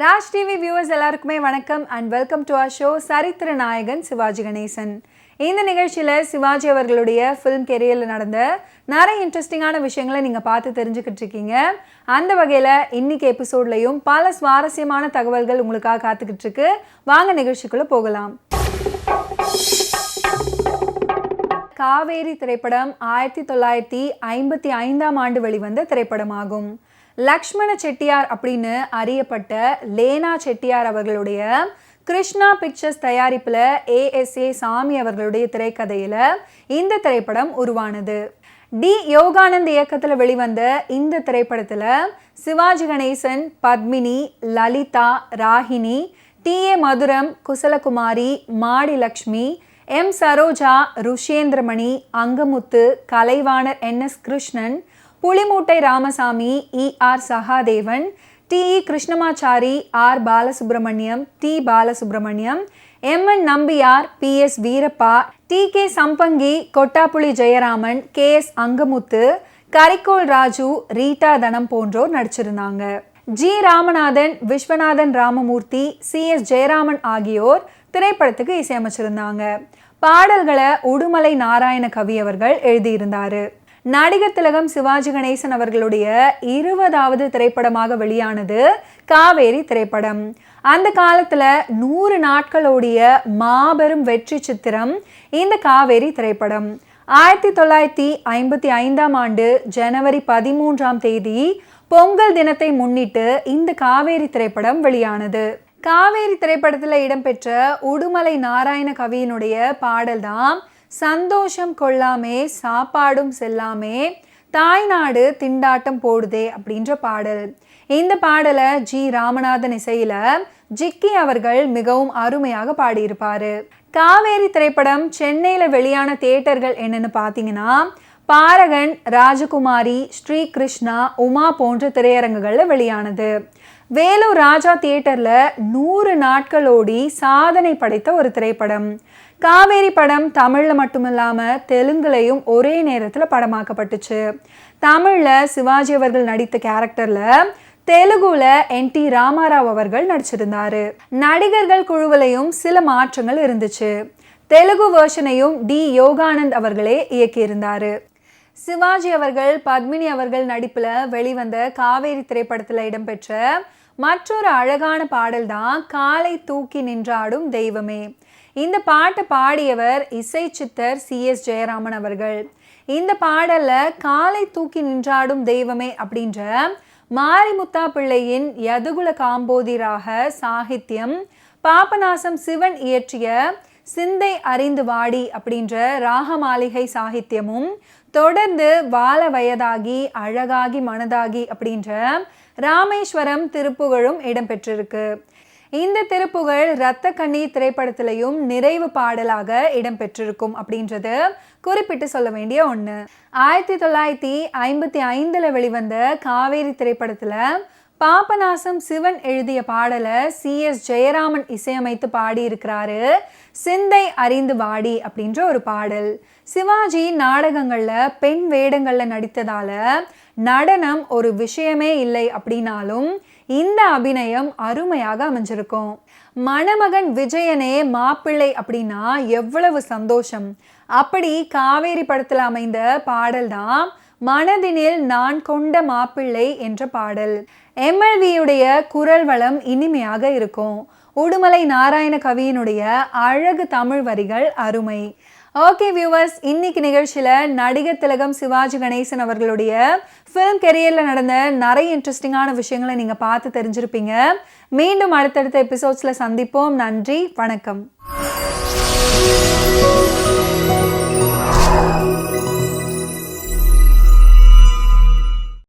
Raj TV viewers எல்லாருக்குமே வணக்கம் and welcome to our show சரித்திர நாயகன் சிவாஜி கணேசன். இந்த நிகழ்ச்சியில் சிவாஜி அவர்களுடைய ஃபிலிம் கெரியரில் நடந்த நிறைய இன்ட்ரெஸ்டிங்கான விஷயங்களை நீங்கள் பார்த்து தெரிஞ்சுக்கிட்டு இருக்கீங்க. அந்த வகையில் இன்னைக்கு எபிசோட்லையும் பல சுவாரஸ்யமான தகவல்கள் உங்களுக்காக காத்துக்கிட்டு இருக்கு. வாங்க நிகழ்ச்சிக்குள்ளே போகலாம். காவேரி திரைப்படம் 1955ஆம் ஆண்டு வெளிவந்த திரைப்படமாகும். லக்ஷ்மண செட்டியார் அப்படின்னு அறியப்பட்ட லேனா செட்டியார் அவர்களுடைய கிருஷ்ணா பிக்சர்ஸ் தயாரிப்பில் ASA சாமி அவர்களுடைய திரைக்கதையில் இந்த திரைப்படம் உருவானது. டி யோகானந்த் இயக்கத்தில் வெளிவந்த இந்த திரைப்படத்தில் Sivaji Ganesan, Padmini, Lalitha, Ragini, TA Madhuram, Kusalakumari, Madi Lakshmi, M Saroja, Rushendramani, Angamuthu, Kalaivanar NS Krishnan, Pulimoottai Ramasamy, ER Sahadevan, TE Krishnamachari, R Balasubramaniam, T Balasubramaniam, MN Nambiar, PS Veerappa, TK Sampangi, Kottapuli Jayaraman, KS Angamuthu, Karikol Raju, Rita Dhanam போன்றோர் நடிச்சிருந்தாங்க. G ராமநாதன், விஸ்வநாதன் ராமமூர்த்தி, CS ஜெயராமன் ஆகியோர் திரைப்படத்துக்கு இசையமைச்சிருந்தாங்க. பாடல்களை உடுமலை நாராயண கவி அவர்கள் எழுதியிருந்தாரு. நடிகர் திலகம் சிவாஜி கணேசன் அவர்களுடைய 20வது திரைப்படமாக வெளியானது காவேரி திரைப்படம். அந்த காலத்தில் 100 நாட்களோடைய மாபெரும் வெற்றி சித்திரம் இந்த காவேரி திரைப்படம். 1955ஆம் ஆண்டு ஜனவரி 13ஆம் தேதி பொங்கல் தினத்தை முன்னிட்டு இந்த காவேரி திரைப்படம் வெளியானது. காவேரி திரைப்படத்தில் இடம்பெற்ற உடுமலை நாராயண கவியினுடைய பாடல் தான் சந்தோஷம் கொள்ளாமே சாப்பாடும் செல்லாமே தாய்நாடு திண்டாட்டம் போடுதே அப்படின்ற பாடல். இந்த பாடலை G ராமநாதன் இசையில ஜிக்கி அவர்கள் மிகவும் அருமையாக பாடியிருப்பாரு. காவேரி திரைப்படம் சென்னையில் வெளியான தியேட்டர்கள் என்னன்னு பார்த்தீங்கன்னா பாரகன், ராஜகுமாரி, ஸ்ரீ கிருஷ்ணா, உமா போன்ற திரையரங்குகளில் வெளியானது. வேலூர் ராஜா தியேட்டரில் 100 நாட்களோடி சாதனை படைத்த ஒரு திரைப்படம். காவேரி படம் தமிழில் மட்டும் இல்லாமல் தெலுங்குலையும் ஒரே நேரத்தில் படமாக்கப்பட்டுச்சு. தமிழில் சிவாஜி அவர்கள் நடித்த கேரக்டரில் தெலுங்குல NT ராமாராவ் அவர்கள் நடிச்சிருந்தாரு. நடிகர்கள் குழுவிலையும் சில மாற்றங்கள் இருந்துச்சு. தெலுங்கு வெர்ஷனையும் டி யோகானந்த் அவர்களே இயக்கியிருந்தாரு. சிவாஜி அவர்கள், பத்மினி அவர்கள் நடிப்பில் வெளிவந்த காவேரி திரைப்படத்தில் இடம்பெற்ற மற்றொரு அழகான பாடல் தான் காலை தூக்கி நின்றாடும் தெய்வமே. இந்த பாட்டை பாடியவர் இசை சித்தர் CS ஜெயராமன் அவர்கள். இந்த பாடலில் காலை தூக்கி நின்றாடும் தெய்வமே அப்படின்ற மாரிமுத்தா பிள்ளையின் யதுகுல காம்போதிராக சாகித்யம், பாபநாசம் சிவன் இயற்றிய சிந்தை அறிந்து வாடி அப்படின்ற ராகமாளிகை சாகித்யமும், தொடர்ந்து வாழ வயதாகி அழகாகி மனதாகி அப்படின்ற ராமேஸ்வரம் திருப்புகழும் இடம்பெற்றிருக்கு. இந்த திருப்புகழ் இரத்த கண்ணீர் திரைப்படத்திலையும் நிறைவு பாடலாக இடம்பெற்றிருக்கும் அப்படின்றது குறிப்பிட்டு சொல்ல வேண்டிய ஒன்று. 1955 வெளிவந்த காவேரி திரைப்படத்தில் பாபநாசம் சிவன் எழுதிய பாடலை CS ஜெயராமன் இசையமைத்து பாடியிருக்கிறாரு. சிந்தை அறிந்து வாடி அப்படின்ற ஒரு பாடல். சிவாஜி நாடகங்களில் பெண் வேடங்களில் நடித்ததால நடனம் ஒரு விஷயமே இல்லை அப்படின்னாலும் இந்த அபிநயம் அருமையாக அமைஞ்சிருக்கும். மணமகன் விஜயனே மாப்பிள்ளை அப்படின்னா எவ்வளவு சந்தோஷம். அப்படி காவேரி படத்தில் அமைந்த பாடல் தான் மனதினில் நான் கொண்ட மாப்பிள்ளை என்ற பாடல். MLVயுடைய குரல் வளம் இனிமையாக இருக்கும். உடுமலை நாராயண கவியினுடைய அழகு தமிழ் வரிகள் அருமை. ஓகே வியூவர்ஸ், இன்னைக்கு நிகழ்ச்சியில் நடிகர் திலகம் சிவாஜி கணேசன் அவர்களுடைய ஃபிலிம் கெரியரில் நடந்த நிறைய இன்ட்ரெஸ்டிங்கான விஷயங்களை நீங்கள் பார்த்து தெரிஞ்சிருப்பீங்க. மீண்டும் அடுத்தடுத்த எபிசோட்ஸில் சந்திப்போம். நன்றி, வணக்கம்.